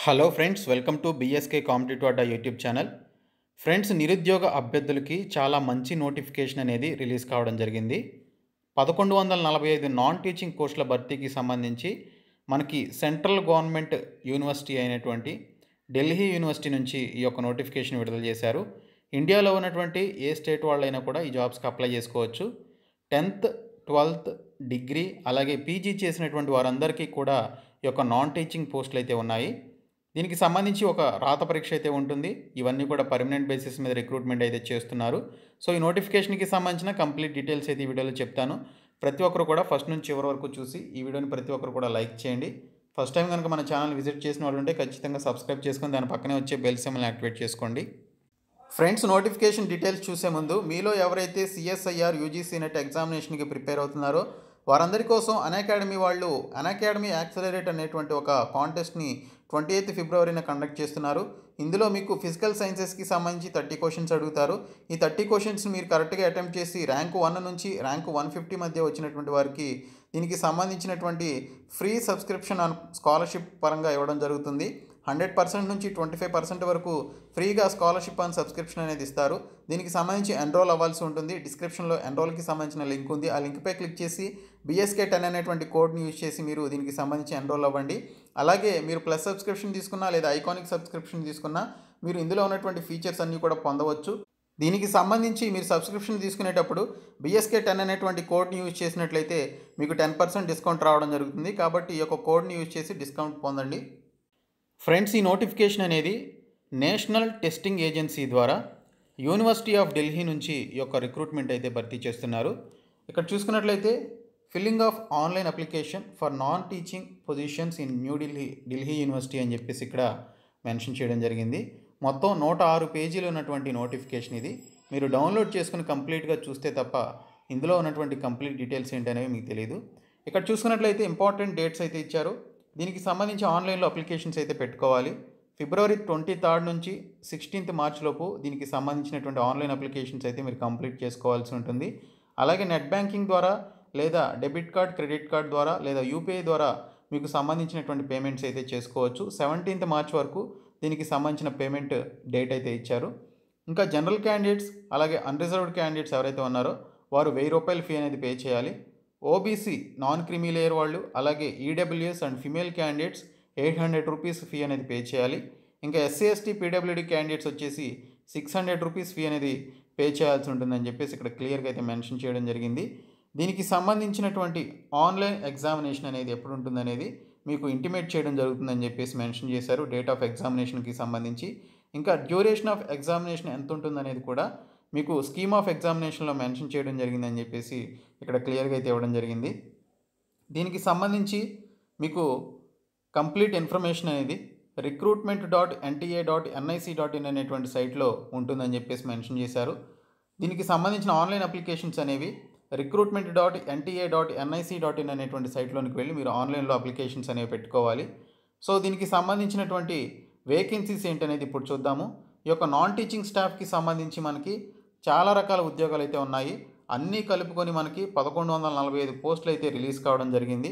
Hello friends, welcome to BSK competitive Adda YouTube channel. Friends, నిరుద్యోగ అభ్యర్థులకి చాలా మంచి నోటిఫికేషన్ అనేది రిలీజ్ కావడం జరిగింది. 1145 నాన్ టీచింగ్ పోస్టుల భర్తీకి సంబంధించి మనకి సెంట్రల్ గవర్నమెంట్ యూనివర్సిటీ అయినటువంటి ఢిల్లీ యూనివర్సిటీ నుంచి ఈ యొక్క నోటిఫికేషన్ విడుదల చేశారు. ఇండియాలో ఉన్నటువంటి ఏ స్టేట్ వాళ్ళైనా కూడా ఈ జాబ్స్కి అప్లై చేసుకోవచ్చు. 10th, 12th డిగ్రీ అలాగే పీజీ చేసినటువంటి వారందరికీ కూడా ఈ యొక్క నాన్ టీచింగ్ పోస్టులు అయితే ఉన్నాయి. దీనికి సంబంధించి ఒక రాత పరీక్ష అయితే ఉంటుంది. ఇవన్నీ కూడా పర్మనెంట్ బేసిస్ మీద రిక్రూట్మెంట్ అయితే చేస్తున్నారు. సో ఈ నోటిఫికేషన్కి సంబంధించిన కంప్లీట్ డీటెయిల్స్ అయితే ఈ వీడియోలో చెప్తాను. ప్రతి ఒక్కరు కూడా ఫస్ట్ నుంచి చివరి వరకు చూసి ఈ వీడియోని ప్రతి ఒక్కరు కూడా లైక్ చేయండి. ఫస్ట్ టైం కనుక మన ఛానల్ విజిట్ చేసిన వాళ్ళు ఉంటే ఖచ్చితంగా సబ్స్క్రైబ్ చేసుకొని దాని పక్కనే వచ్చే బెల్ సింబల్ని యాక్టివేట్ చేసుకోండి. ఫ్రెండ్స్, నోటిఫికేషన్ డీటెయిల్స్ చూసే ముందు మీలో ఎవరైతే సిఎస్ఐఆర్ యూజీసీ నెట్ ఎగ్జామినేషన్కి ప్రిపేర్ అవుతున్నారో వారందరి కోసం అన్అకాడమీ వాళ్ళు అన్అకాడమీ యాక్సలరేట్ అనేటువంటి ఒక కాంటెస్ట్ని 28 ఫిబ్రవరిన కండక్ట్ చేస్తున్నారు. ఇందులో మీకు ఫిజికల్ సైన్సెస్కి సంబంధించి 30 క్వశ్చన్స్ అడుగుతారు. ఈ 30 క్వశ్చన్స్ మీరు కరెక్ట్గా అటెంప్ట్ చేసి ర్యాంకు 1 నుంచి ర్యాంకు 150 మధ్య వచ్చినటువంటి వారికి దీనికి సంబంధించినటువంటి ఫ్రీ సబ్స్క్రిప్షన్ స్కాలర్షిప్ పరంగా ఇవ్వడం జరుగుతుంది. 100% నుంచి 25% వరకు ఫ్రీగా స్కాలర్షిప్ అండ్ సబ్స్క్రిప్షన్ అనేది ఇస్తారు. దీనికి సంబంధించి ఎన్రోల్ అవ్వాల్సి ఉంటుంది. డిస్క్రిప్షన్లో ఎన్రోల్కి సంబంధించిన లింక్ ఉంది. ఆ లింక్పై క్లిక్ చేసి BSK10 అనేటువంటి కోడ్ని యూజ్ చేసి మీరు దీనికి సంబంధించి ఎన్రోల్ అవ్వండి. అలాగే మీరు ప్లస్ సబ్స్క్రిప్షన్ తీసుకున్నా లేదా ఐకానిక్ సబ్స్క్రిప్షన్ తీసుకున్నా మీరు ఇందులో ఉన్నటువంటి ఫీచర్స్ అన్నీ కూడా పొందవచ్చు. దీనికి సంబంధించి మీరు సబ్స్క్రిప్షన్ తీసుకునేటప్పుడు BSK10 అనేటువంటి కోడ్ని యూజ్ చేసినట్లయితే మీకు 10% డిస్కౌంట్ రావడం జరుగుతుంది. కాబట్టి ఈ యొక్క కోడ్ని యూజ్ చేసి డిస్కౌంట్ పొందండి. ఫ్రెండ్స్, ఈ నోటిఫికేషన్ అనేది నేషనల్ టెస్టింగ్ ఏజెన్సీ ద్వారా యూనివర్సిటీ ఆఫ్ ఢిల్లీ నుంచి ఈ యొక్క రిక్రూట్మెంట్ అయితే భర్తీ చేస్తున్నారు. ఇక్కడ చూసుకున్నట్లయితే filling of online application for non teaching positions in Delhi university అని చెప్పేసి ఇక్కడ మెన్షన్ చేయడం జరిగింది. మొత్తం 106 పేజీలు ఉన్నటువంటి నోటిఫికేషన్ ఇది. మీరు డౌన్లోడ్ చేసుకుని కంప్లీట్గా చూస్తే తప్ప ఇందులో ఉన్నటువంటి కంప్లీట్ డీటెయిల్స్ ఏంటనేవి మీకు తెలియదు. ఇక్కడ చూసుకున్నట్లయితే ఇంపార్టెంట్ డేట్స్ అయితే ఇచ్చారు. దీనికి సంబంధించి ఆన్లైన్లో అప్లికేషన్స్ అయితే పెట్టుకోవాలి. ఫిబ్రవరి 23 నుంచి 16th మార్చ్ లోపు దీనికి సంబంధించినటువంటి ఆన్లైన్ అప్లికేషన్స్ అయితే మీరు కంప్లీట్ చేసుకోవాల్సి ఉంటుంది. అలాగే నెట్ బ్యాంకింగ్ ద్వారా లేదా డెబిట్ కార్డ్, క్రెడిట్ కార్డ్ ద్వారా లేదా యూపీఐ ద్వారా మీకు సంబంధించినటువంటి పేమెంట్స్ అయితే చేసుకోవచ్చు. 17th మార్చ్ వరకు దీనికి సంబంధించిన పేమెంట్ డేట్ అయితే ఇచ్చారు. ఇంకా జనరల్ క్యాండిడేట్స్ అలాగే అన్రిజర్వ్డ్ క్యాండిడేట్స్ ఎవరైతే ఉన్నారో వారు ₹1000 ఫీ అనేది పే చేయాలి. ఓబీసీ నాన్ క్రిమీ లేయర్ వాళ్ళు అలాగే EWS and female candidates ₹800 fee అనేది పే చేయాలి. ఇంకా SC/ST పీడబ్ల్యూడీ క్యాండిడేట్స్ వచ్చేసి ₹600 ఫీ అనేది పే చేయాల్సి ఉంటుందని చెప్పేసి ఇక్కడ క్లియర్గా అయితే మెన్షన్ చేయడం జరిగింది. దీనికి సంబంధించినటువంటి ఆన్లైన్ ఎగ్జామినేషన్ అనేది ఎప్పుడు ఉంటుందనేది మీకు ఇంటిమేట్ చేయడం జరుగుతుందని చెప్పేసి మెన్షన్ చేశారు. డేట్ ఆఫ్ ఎగ్జామినేషన్కి సంబంధించి ఇంకా డ్యూరేషన్ ఆఫ్ ఎగ్జామినేషన్ ఎంత ఉంటుందనేది కూడా మీకు స్కీమ్ ఆఫ్ ఎగ్జామినేషన్లో మెన్షన్ చేయడం జరిగిందని చెప్పేసి ఇక్కడ క్లియర్గా అయితే ఇవ్వడం జరిగింది. దీనికి సంబంధించి మీకు కంప్లీట్ ఇన్ఫర్మేషన్ అనేది recruitment.nta.nic.in అనేటువంటి సైట్లో ఉంటుందని చెప్పేసి మెన్షన్ చేశారు. దీనికి సంబంధించిన ఆన్లైన్ అప్లికేషన్స్ అనేవి recruitment.nta.nic.in అనేటువంటి సైట్లోనికి వెళ్ళి మీరు ఆన్లైన్లో అప్లికేషన్స్ అనేవి పెట్టుకోవాలి. సో దీనికి సంబంధించినటువంటి వేకెన్సీస్ ఏంటనేది ఇప్పుడు చూద్దాము. ఈ యొక్క నాన్ టీచింగ్ స్టాఫ్కి సంబంధించి మనకి చాలా రకాల ఉద్యోగాలు అయితే ఉన్నాయి. అన్నీ కలుపుకొని మనకి 1145 పోస్టులు అయితే రిలీజ్ కావడం జరిగింది.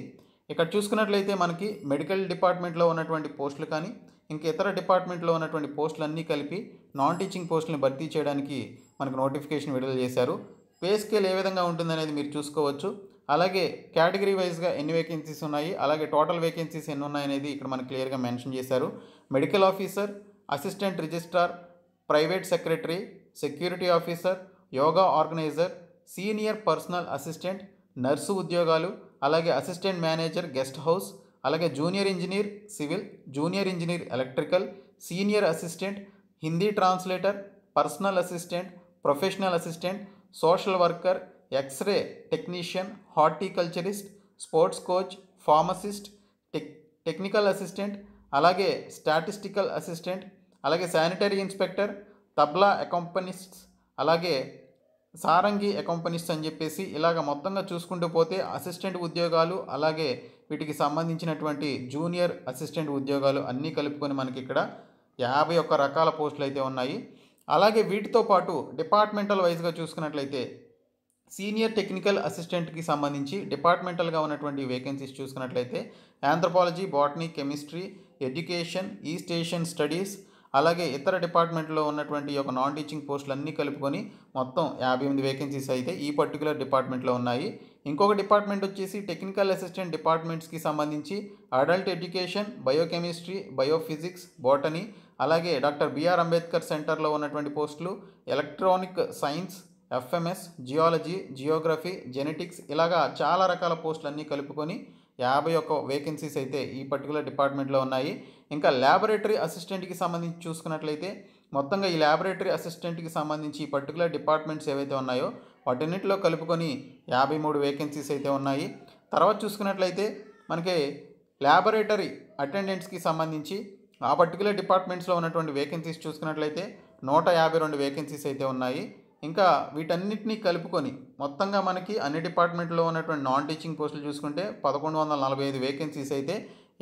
ఇక్కడ చూసుకున్నట్లయితే మనకి మెడికల్ డిపార్ట్మెంట్లో ఉన్నటువంటి పోస్టులు కానీ ఇంకా ఇతర డిపార్ట్మెంట్లో ఉన్నటువంటి పోస్టులన్నీ కలిపి నాన్ టీచింగ్ పోస్టులను భర్తీ చేయడానికి మనకు నోటిఫికేషన్ విడుదల చేశారు. పే స్కేల్ ఏ విధంగా ఉంటుందనేది మీరు చూసుకోవచ్చు. అలాగే కేటగిరీ వైజ్గా ఎన్ని వేకెన్సీస్ ఉన్నాయి, అలాగే టోటల్ వేకెన్సీస్ ఎన్ని ఉన్నాయనేది ఇక్కడ మనకు క్లియర్గా మెన్షన్ చేశారు. Medical officer, assistant registrar, private secretary, security officer, yoga organizer, senior personal assistant, nurse ఉద్యోగాలు, అలాగే అసిస్టెంట్ మేనేజర్ గెస్ట్ హౌస్, అలాగే junior engineer civil, junior engineer electrical, senior assistant, Hindi translator, personal assistant, professional assistant, social worker, x-ray technician, horticulturist, sports coach, pharmacist, technical assistant, అలాగే statistical assistant, అలాగే sanitary inspector, tabla accompanists, అలాగే సారంగి అకాంపనిస్ట్ అని చెప్పేసి ఇలాగ మొత్తంగా చూసుకుంటూ పోతే అసిస్టెంట్ ఉద్యోగాలు అలాగే వీటికి సంబంధించినటువంటి జూనియర్ అసిస్టెంట్ ఉద్యోగాలు అన్నీ కలుపుకొని మనకి ఇక్కడ 51 రకాల పోస్టులు అయితే ఉన్నాయి. అలాగే వీటితో పాటు డిపార్ట్మెంటల్ వైజ్గా చూసుకున్నట్లయితే సీనియర్ టెక్నికల్ అసిస్టెంట్కి సంబంధించి డిపార్ట్మెంటల్గా ఉన్నటువంటి వేకెన్సీస్ చూసుకున్నట్లయితే ఆంథ్రోపాలజీ, బాటనీ, కెమిస్ట్రీ, ఎడ్యుకేషన్, ఈ స్టేషన్ స్టడీస్, అలాగే ఇతర డిపార్ట్మెంట్లో ఉన్నటువంటి ఒక నాన్ టీచింగ్ పోస్టులు అన్నీ కలుపుకొని మొత్తం 58 వేకెన్సీస్ అయితే ఈ పర్టికులర్ డిపార్ట్మెంట్లో ఉన్నాయి. ఇంకొక డిపార్ట్మెంట్ వచ్చేసి టెక్నికల్ అసిస్టెంట్ డిపార్ట్మెంట్స్కి సంబంధించి adult education, biochemistry, biophysics, botany, అలాగే డాక్టర్ బిఆర్ అంబేద్కర్ సెంటర్లో ఉన్నటువంటి పోస్టులు, electronic science, FMS, geology, Geography, genetics, ఇలాగా చాలా రకాల పోస్టులు అన్నీ కలుపుకొని 51 వేకెన్సీస్ అయితే ఈ పర్టికులర్ డిపార్ట్మెంట్లో ఉన్నాయి. ఇంకా ల్యాబొరేటరీ అసిస్టెంట్కి సంబంధించి చూసుకున్నట్లయితే మొత్తంగా ఈ ల్యాబొరేటరీ అసిస్టెంట్కి సంబంధించి ఈ పర్టికులర్ డిపార్ట్మెంట్స్ ఏవైతే ఉన్నాయో వాటన్నిటిలో కలుపుకొని 53 వేకెన్సీస్ అయితే ఉన్నాయి. తర్వాత చూసుకున్నట్లయితే మనకి ల్యాబొరేటరీ అటెండెంట్స్కి సంబంధించి ఆ పర్టికులర్ డిపార్ట్మెంట్స్లో ఉన్నటువంటి వేకెన్సీస్ చూసుకున్నట్లయితే 152 వేకెన్సీస్ అయితే ఉన్నాయి. ఇంకా వీటన్నిటినీ కలుపుకొని మొత్తంగా మనకి అన్ని డిపార్ట్మెంట్లో ఉన్నటువంటి నాన్ టీచింగ్ పోస్టులు చూసుకుంటే 1145 వేకెన్సీస్ అయితే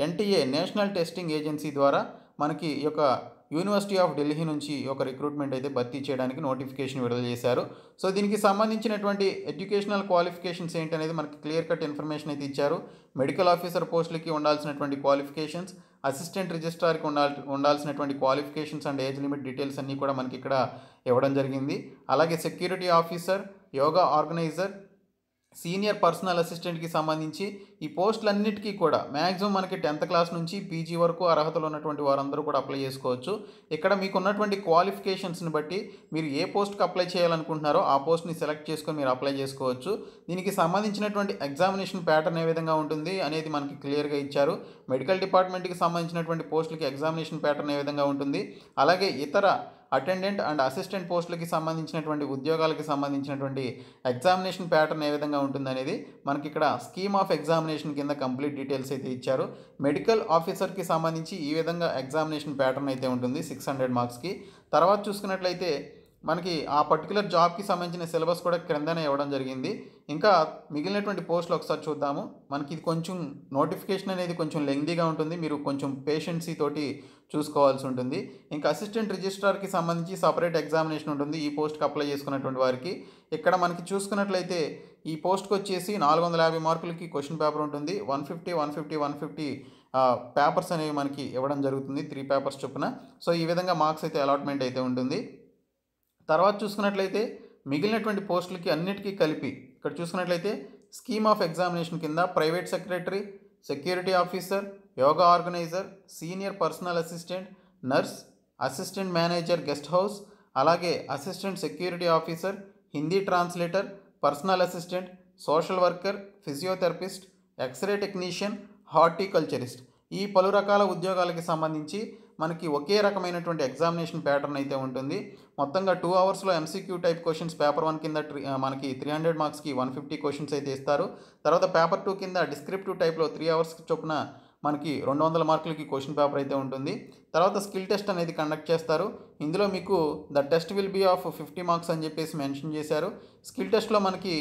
ఎన్టీఏ నేషనల్ టెస్టింగ్ ఏజెన్సీ ద్వారా మనకి ఈ యొక్క యూనివర్సిటీ ఆఫ్ ఢిల్లీ నుంచి ఒక రిక్రూట్మెంట్ అయితే భర్తీ చేయడానికి నోటిఫికేషన్ విడుదల చేశారు. సో దీనికి సంబంధించినటువంటి ఎడ్యుకేషనల్ క్వాలిఫికేషన్స్ ఏంటనేది మనకి క్లియర్ కట్ ఇన్ఫర్మేషన్ అయితే ఇచ్చారు. మెడికల్ ఆఫీసర్ పోస్టులకి ఉండాల్సినటువంటి క్వాలిఫికేషన్స్, అసిస్టెంట్ రిజిస్ట్రార్కి ఉండాల్సినటువంటి qualifications and age limit details అన్నీ కూడా మనకి ఇక్కడ ఇవ్వడం జరిగింది. అలాగే security officer, yoga organizer, senior personal అసిస్టెంట్కి సంబంధించి ఈ పోస్టులన్నిటికీ కూడా మ్యాక్సిమం మనకి 10th క్లాస్ నుంచి పీజీ వరకు అర్హతలు ఉన్నటువంటి వారందరూ కూడా అప్లై చేసుకోవచ్చు. ఇక్కడ మీకు ఉన్నటువంటి క్వాలిఫికేషన్స్ని బట్టి మీరు ఏ పోస్ట్కి అప్లై చేయాలనుకుంటున్నారో ఆ పోస్ట్ని సెలెక్ట్ చేసుకొని మీరు అప్లై చేసుకోవచ్చు. దీనికి సంబంధించినటువంటి ఎగ్జామినేషన్ ప్యాటర్న్ ఏ విధంగా ఉంటుంది అనేది మనకి క్లియర్గా ఇచ్చారు. మెడికల్ డిపార్ట్మెంట్కి సంబంధించినటువంటి పోస్టులకి ఎగ్జామినేషన్ ప్యాటర్న్ ఏ విధంగా ఉంటుంది, అలాగే ఇతర అటెండెంట్ అండ్ అసిస్టెంట్ పోస్టులకి సంబంధించినటువంటి ఉద్యోగాలకి సంబంధించినటువంటి ఎగ్జామినేషన్ ప్యాటర్న్ ఏ విధంగా ఉంటుందనేది మనకి ఇక్కడ స్కీమ్ ఆఫ్ ఎగ్జామినేషన్ కింద కంప్లీట్ డీటెయిల్స్ అయితే ఇచ్చారు. మెడికల్ ఆఫీసర్కి సంబంధించి ఈ విధంగా ఎగ్జామినేషన్ ప్యాటర్న్ అయితే ఉంటుంది 600 మార్క్స్కి. తర్వాత చూసుకున్నట్లయితే మనకి ఆ పర్టికులర్ జాబ్కి సంబంధించిన సిలబస్ కూడా క్రిందనే ఇవ్వడం జరిగింది. ఇంకా మిగిలినటువంటి పోస్టులు ఒకసారి చూద్దాము. మనకి ఇది కొంచెం నోటిఫికేషన్ అనేది కొంచెం లెంగ్దీగా ఉంటుంది, మీరు కొంచెం పేషెన్సీ తోటి చూసుకోవాల్సి ఉంటుంది. ఇంకా అసిస్టెంట్ రిజిస్ట్రార్కి సంబంధించి సపరేట్ ఎగ్జామినేషన్ ఉంటుంది ఈ పోస్ట్కి అప్లై చేసుకున్నటువంటి వారికి. ఇక్కడ మనకి చూసుకున్నట్లయితే ఈ పోస్ట్కి వచ్చేసి 450 మార్కులకి క్వశ్చన్ పేపర్ ఉంటుంది. 150 పేపర్స్ అనేవి మనకి ఇవ్వడం జరుగుతుంది, 3 పేపర్స్ చొప్పున. సో ఈ విధంగా మార్క్స్ అయితే అలాట్మెంట్ అయితే ఉంటుంది. తర్వాత చూసుకున్నట్లయితే మిగిలినటువంటి పోస్టులకి అన్నిటికీ కలిపి ఇక్కడ చూసుకున్నట్లయితే స్కీమ్ ఆఫ్ ఎగ్జామినేషన్ కింద private secretary, security officer, yoga organizer, senior personal assistant, nurse, assistant manager guest house, అలాగే assistant security officer, Hindi translator, personal assistant, social worker, physiotherapist, x ray technician, horticulturist, ఈ పలు రకాల ఉద్యోగాలకి సంబంధించి మనకి ఒకే రకమైనటువంటి ఎగ్జామినేషన్ ప్యాటర్న్ అయితే ఉంటుంది. మొత్తంగా 2 అవర్స్లో ఎంసీక్యూ టైప్ క్వశ్చన్స్ పేపర్ 1 కింద మనకి 300 మార్క్స్కి 150 క్వశ్చన్స్ అయితే ఇస్తారు. తర్వాత పేపర్ 2 కింద డిస్క్రిప్టివ్ టైప్లో 3 అవర్స్ చొప్పున మనకి 200 మార్కులకి క్వశ్చన్ పేపర్ అయితే ఉంటుంది. తర్వాత స్కిల్ టెస్ట్ అనేది కండక్ట్ చేస్తారు. ఇందులో మీకు the test will be of 50 marks అని చెప్పేసి మెన్షన్ చేశారు. స్కిల్ టెస్ట్లో మనకి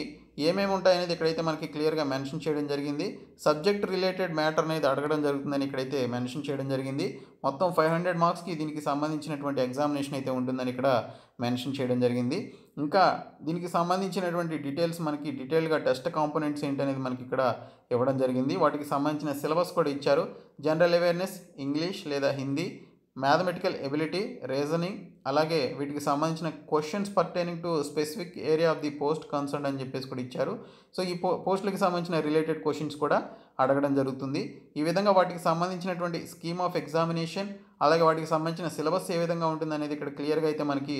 ఏమేమి ఉంటాయనేది ఇక్కడైతే మనకి క్లియర్గా మెన్షన్ చేయడం జరిగింది. సబ్జెక్ట్ రిలేటెడ్ మ్యాటర్ అనేది అడగడం జరుగుతుందని ఇక్కడైతే మెన్షన్ చేయడం జరిగింది. మొత్తం 500 మార్క్స్కి దీనికి సంబంధించినటువంటి ఎగ్జామినేషన్ అయితే ఉంటుందని ఇక్కడ మెన్షన్ చేయడం జరిగింది. ఇంకా దీనికి సంబంధించినటువంటి డీటెయిల్స్ మనకి డీటెయిల్గా టెస్ట్ కాంపోనెంట్స్ ఏంటనేది మనకి ఇక్కడ ఇవ్వడం జరిగింది. వాటికి సంబంధించిన సిలబస్ కూడా ఇచ్చారు. జనరల్ అవేర్నెస్, ఇంగ్లీష్ లేదా హిందీ, మ్యాథమెటికల్ ఎబిలిటీ, రీజనింగ్, అలాగే వీటికి సంబంధించిన questions pertaining to specific area of the post concern అని చెప్పేసి కూడా ఇచ్చారు. సో ఈ పోస్టులకి సంబంధించిన రిలేటెడ్ క్వశ్చన్స్ కూడా అడగడం జరుగుతుంది. ఈ విధంగా వాటికి సంబంధించినటువంటి స్కీమ్ ఆఫ్ ఎగ్జామినేషన్, అలాగే వాటికి సంబంధించిన సిలబస్ ఏ విధంగా ఉంటుంది అనేది ఇక్కడ క్లియర్గా అయితే మనకి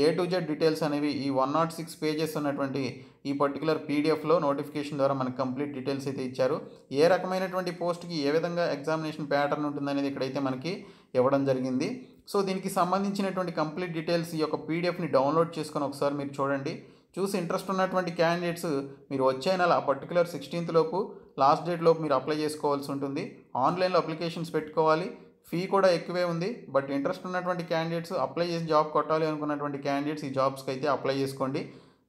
A to Z డీటెయిల్స్ అనేవి ఈ 106 పేజెస్ ఉన్నటువంటి ఈ పర్టికులర్ పీడిఎఫ్లో నోటిఫికేషన్ ద్వారా మనకు కంప్లీట్ డీటెయిల్స్ అయితే ఇచ్చారు. ఏ రకమైనటువంటి పోస్ట్కి ఏ విధంగా ఎగ్జామినేషన్ ప్యాటర్న్ ఉంటుందనేది ఇక్కడైతే మనకి ఇవ్వడం జరిగింది. సో దీనికి సంబంధించినటువంటి కంప్లీట్ డీటెయిల్స్ ఈ యొక్క పీడిఎఫ్ని డౌన్లోడ్ చేసుకొని ఒకసారి మీరు చూడండి. చూసి ఇంట్రెస్ట్ ఉన్నటువంటి క్యాండిడేట్స్ మీరు వచ్చే నెల పర్టికులర్ 16th లోపు లాస్ట్ డేట్ లోపు మీరు అప్లై చేసుకోవాల్సి ఉంటుంది. ఆన్లైన్లో అప్లికేషన్స్ పెట్టుకోవాలి. ఫీ కూడా ఎక్కువే ఉంది. బట్ ఇంట్రెస్ట్ ఉన్నటువంటి క్యాండిడేట్స్ అప్లై చేసి జాబ్ కొట్టాలి అనుకున్నటువంటి క్యాండిడేట్స్ ఈ జాబ్స్కి అయితే అప్లై చేసుకోండి.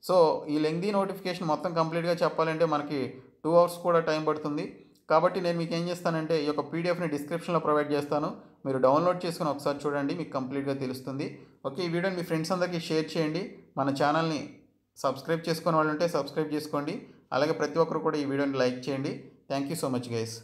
సో ఈ లెంగ్దీ నోటిఫికేషన్ మొత్తం కంప్లీట్గా చెప్పాలంటే మనకి 2 అవర్స్ కూడా టైం పడుతుంది. కాబట్టి నేను మీకు ఏం చేస్తానంటే ఈ యొక్క పీడిఎఫ్ని డిస్క్రిప్షన్లో ప్రొవైడ్ చేస్తాను. మీరు డౌన్లోడ్ చేసుకుని ఒకసారి చూడండి, మీకు కంప్లీట్గా తెలుస్తుంది. ఓకే, ఈ వీడియోని మీ ఫ్రెండ్స్ అందరికీ షేర్ చేయండి. మన ఛానల్ని సబ్స్క్రైబ్ చేసుకునే వాళ్ళు ఉంటే సబ్స్క్రైబ్ చేసుకోండి. అలాగే ప్రతి ఒక్కరు కూడా ఈ వీడియోని లైక్ చేయండి. Thank you so much guys.